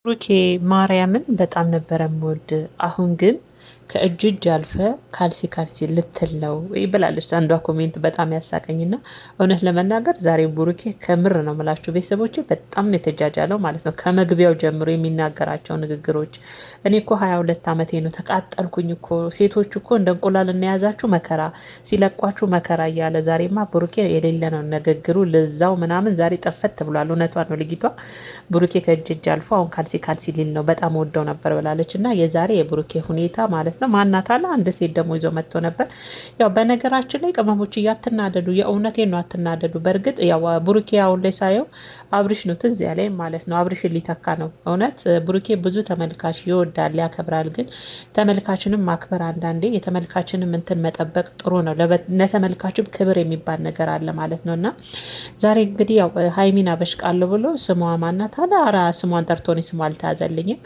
ብሩኬ ማርያምን በጣም ነበረ የምወድ። አሁን ግን ከእጅ እጅ አልፈ ካልሲ ካልሲ ልትል ነው ይብላለች አንዷ ኮሜንት በጣም ያሳቀኝና፣ እውነት ለመናገር ዛሬ ብሩኬ ከምር ነው ምላችሁ ቤተሰቦቼ በጣም ነው የተጃጃለው ማለት ነው። ከመግቢያው ጀምሮ የሚናገራቸው ንግግሮች እኔ እኮ 22 ዓመቴ ነው ተቃጠልኩኝ እኮ ሴቶች እኮ እንደ እንቁላል እናያዛችሁ መከራ ሲለቋችሁ መከራ እያለ ዛሬማ ብሩኬ የሌለ ነው ንግግሩ ልዛው ምናምን ዛሬ ጠፈት ብሏል። እውነቷ ነው ልጅቷ። ብሩኬ ከእጅ እጅ አልፎ አሁን ካልሲ ካልሲ ሊል ነው በጣም ወደው ነበር ብላለች። እና የዛሬ የብሩኬ ሁኔታ ማለት ነው ማናት አለ አንድ ሴት ደግሞ ይዞ መጥቶ ነበር። ያው በነገራችን ላይ ቅመሞች እያትናደዱ የእውነቴን ነው አትናደዱ። በእርግጥ ያው ብሩኬ አሁን ላይ ሳየው አብሪሽ ነው ትዝ ያለኝ ማለት ነው። አብሪሽን ሊተካ ነው እውነት። ብሩኬ ብዙ ተመልካች ይወዳል ያከብራል። ግን ተመልካችንም ማክበር አንዳንዴ የተመልካችንም እንትን መጠበቅ ጥሩ ነው። ለተመልካችም ክብር የሚባል ነገር አለ ማለት ነው። እና ዛሬ እንግዲህ ያው ሀይሚን አበሽቃለሁ ብሎ ስሟ ማናት አለ አራ ስሟን ጠርቶኒ ስሟ አልተያዘልኝም።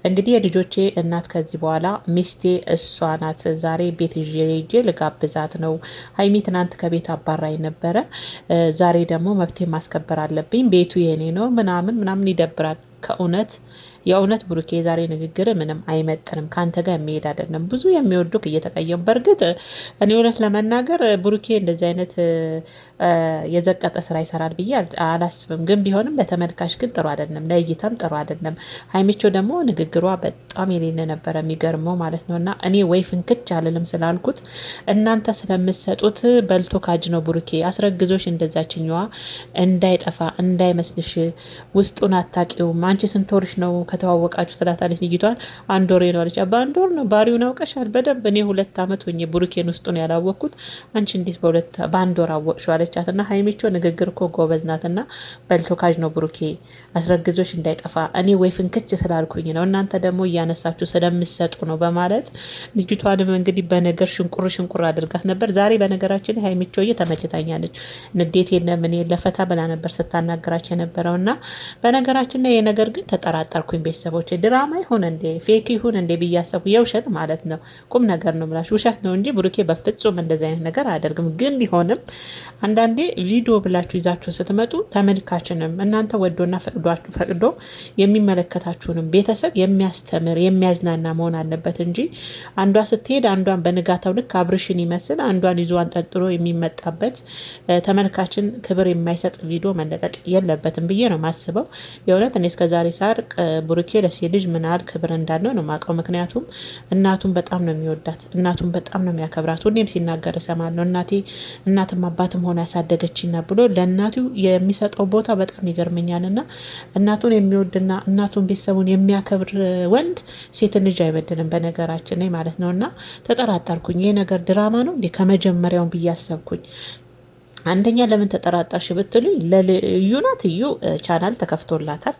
እንግዲህ የልጆቼ እናት ከዚህ በኋላ ሚስቴ እሷ ናት። ዛሬ ቤት ይዤ ልጋብዛት ነው። ሀይሚ ትናንት ከቤት አባራኝ ነበረ። ዛሬ ደግሞ መብቴ ማስከበር አለብኝ። ቤቱ የኔ ነው ምናምን ምናምን ይደብራል። ከእውነት የእውነት ብሩኬ የዛሬ ንግግር ምንም አይመጥንም። ከአንተ ጋር የሚሄድ አይደለም። ብዙ የሚወዱክ እየተቀየሙ። በእርግጥ እኔ እውነት ለመናገር ብሩኬ እንደዚህ አይነት የዘቀጠ ስራ ይሰራል ብዬ አላስብም። ግን ቢሆንም ለተመልካች ግን ጥሩ አይደለም፣ ለእይታም ጥሩ አይደለም። ሀይሚቾ ደግሞ ንግግሯ በጣም የሌለ ነበረ የሚገርመው ማለት ነው። እና እኔ ወይ ፍንክች አልልም ስላልኩት እናንተ ስለምሰጡት በልቶ ካጅ ነው ብሩኬ። አስረግዞሽ እንደዛችኛዋ እንዳይጠፋ እንዳይመስልሽ ውስጡን አታቂውም። አንቺ ስንት ወርሽ ነው ከተዋወቃችሁ ትላታለች ልጅቷን። አንድ ወሬ ነው አለች። በአንድ ወር ነው ባሪውን አውቀሻል በደንብ። እኔ 2 ዓመት ሆኜ ብሩኬን ውስጡን ያላወቅኩት አንቺ እንዴት በአንድ ወር አወቅሽው አለቻት። እና ሀይሚቾ ንግግር እኮ ጎበዝ ናት። እና በልቶ ካጅ ነው ብሩኬ አስረግዞሽ እንዳይጠፋ። እኔ ወይ ፍንክች ስላልኩኝ ነው እናንተ ደግሞ እያነሳችሁ ስለምሰጡ ነው በማለት ልጅቷንም እንግዲህ በነገር ሽንቁር ሽንቁር አድርጋት ነበር። ዛሬ በነገራችን ላይ ሀይሚቾዬ ተመችታኛለች። ንዴት የለ ምን የለ ፈታ ብላ ነበር ስታናገራቸው የነበረው። እና በነገራችን ላይ የነገር ግን ተጠራጠርኩኝ ቤተሰቦች። ድራማ ይሁን እንዴ ፌክ ይሁን እንዴ ብያሰብኩ። የውሸት ማለት ነው። ቁም ነገር ነው ብላሽ ውሸት ነው እንጂ ብሩኬ በፍጹም እንደዚህ አይነት ነገር አያደርግም። ግን ቢሆንም አንዳንዴ ቪዲዮ ብላችሁ ይዛችሁ ስትመጡ ተመልካችንም እናንተ ወዶና ፈቅዶ የሚመለከታችሁንም ቤተሰብ የሚያስተምር የሚያዝናና መሆን አለበት እንጂ አንዷ ስትሄድ አንዷን በንጋታው ልክ አብርሽን ይመስል አንዷን ይዞ አንጠልጥሎ የሚመጣበት ተመልካችን ክብር የማይሰጥ ቪዲዮ መለቀቅ የለበትም ብዬ ነው ማስበው። የእውነት እኔ እስከዛሬ ሳርቅ ብሩኬ ለሴት ልጅ ምን ያህል ክብር እንዳለው ነው ማውቀው። ምክንያቱም እናቱን በጣም ነው የሚወዳት፣ እናቱን በጣም ነው የሚያከብራት። ሁሌም ሲናገር እሰማለሁ። እናትም አባትም ሆነ ያሳደገችና ብሎ ለእናቱ የሚሰጠው ቦታ በጣም ይገርመኛልና እናቱን የሚወድና እናቱን ቤተሰቡን የሚያከብር ወንድ ሴትን ልጅ አይበድልም በነገራችን ላይ ማለት ነውና ተጠራጠርኩኝ። ይሄ ነገር ድራማ ነው እንዴ ከመጀመሪያውን ብዬ አሰብኩኝ። አንደኛ ለምን ተጠራጠርሽ ብትሉኝ ለልዩ ናት። እዩ ቻናል ተከፍቶላታል።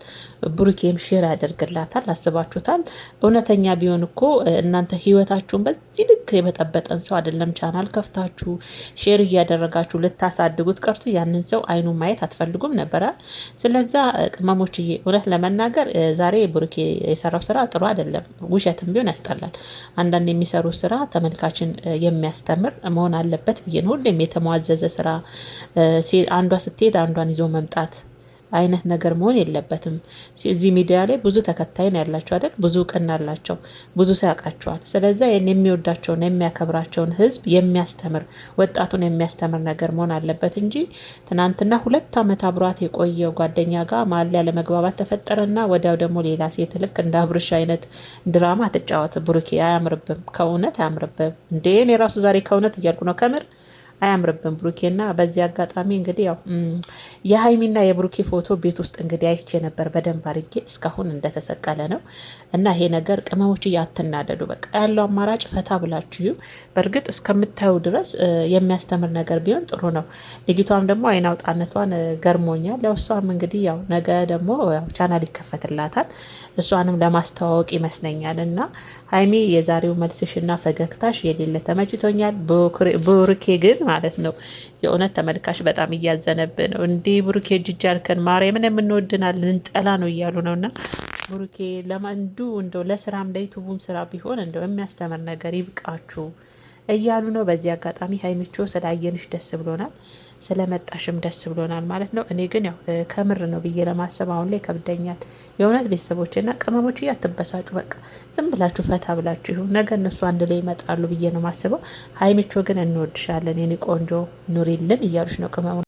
ብሩኬም ሼር ያደርግላታል። አስባችሁታል? እውነተኛ ቢሆን እኮ እናንተ ህይወታችሁን በዚህ ልክ የበጠበጠን ሰው አይደለም ቻናል ከፍታችሁ ሼር እያደረጋችሁ ልታሳድጉት ቀርቶ ያንን ሰው አይኑ ማየት አትፈልጉም ነበረ። ስለዛ ቅመሞችዬ እውነት ለመናገር ዛሬ ብሩኬ የሰራው ስራ ጥሩ አይደለም። ውሸትም ቢሆን ያስጠላል። አንዳንድ የሚሰሩ ስራ ተመልካችን የሚያስተምር መሆን አለበት ብዬ ነው። ሁሌም የተሟዘዘ ስራ አንዷ ስትሄድ አንዷን ይዞ መምጣት አይነት ነገር መሆን የለበትም። እዚህ ሚዲያ ላይ ብዙ ተከታይ ነው ያላቸው አይደል? ብዙ እውቅና አላቸው፣ ብዙ ሰው ያውቃቸዋል። ስለዚህ የሚወዳቸውን የሚያከብራቸውን ህዝብ የሚያስተምር ወጣቱን የሚያስተምር ነገር መሆን አለበት እንጂ ትናንትና 2 ዓመት አብሯት የቆየው ጓደኛ ጋር መሀል ያለ መግባባት ተፈጠረና ወዲያው ደግሞ ሌላ ሴት ልክ እንደ አብርሽ አይነት ድራማ ትጫወት። ብሩኬ አያምርብም፣ ከእውነት አያምርብም። እንዴ እኔ ራሱ ዛሬ ከእውነት እያልኩ ነው ከምር አያምርብን ብሩኬና። በዚህ አጋጣሚ እንግዲህ ያው የሀይሚና የብሩኬ ፎቶ ቤት ውስጥ እንግዲህ አይቼ ነበር በደንብ አድርጌ እስካሁን እንደተሰቀለ ነው። እና ይሄ ነገር ቅመሞች እያትናደዱ በቃ ያለው አማራጭ ፈታ ብላችሁ በእርግጥ እስከምታዩ ድረስ የሚያስተምር ነገር ቢሆን ጥሩ ነው። ልጅቷም ደግሞ አይን አውጣነቷን ገርሞኛል። ያው እሷም እንግዲህ ያው ነገ ደግሞ ያው ቻናል ይከፈትላታል እሷንም ለማስተዋወቅ ይመስለኛል። እና ሀይሚ የዛሬው መልስሽና ፈገግታሽ የሌለ ተመችቶኛል። ብሩኬ ግን ማለት ነው የእውነት ተመልካች በጣም እያዘነብህ ነው። እንዲህ ብሩኬ ጅጅ አልከን ማርያምን የምንወድናል ልንጠላ ነው እያሉ ነውና ብሩኬ ለማንዱ እንደው ለስራም ለዩቱቡም ስራ ቢሆን እንደው የሚያስተምር ነገር ይብቃችሁ። እያሉ ነው። በዚህ አጋጣሚ ሀይሚቾ ስላየንሽ ደስ ብሎናል፣ ስለመጣሽም ደስ ብሎናል ማለት ነው። እኔ ግን ያው ከምር ነው ብዬ ለማሰብ አሁን ላይ ከብደኛል። የእውነት ቤተሰቦችና ቅመሞች እያትበሳጩ በቃ ዝም ብላችሁ ፈታ ብላችሁ ይሁን። ነገ እነሱ አንድ ላይ ይመጣሉ ብዬ ነው ማስበው። ሀይሚቾ ግን እንወድሻለን የኔ ቆንጆ ኑሪልን እያሉሽ ነው ቅመሙ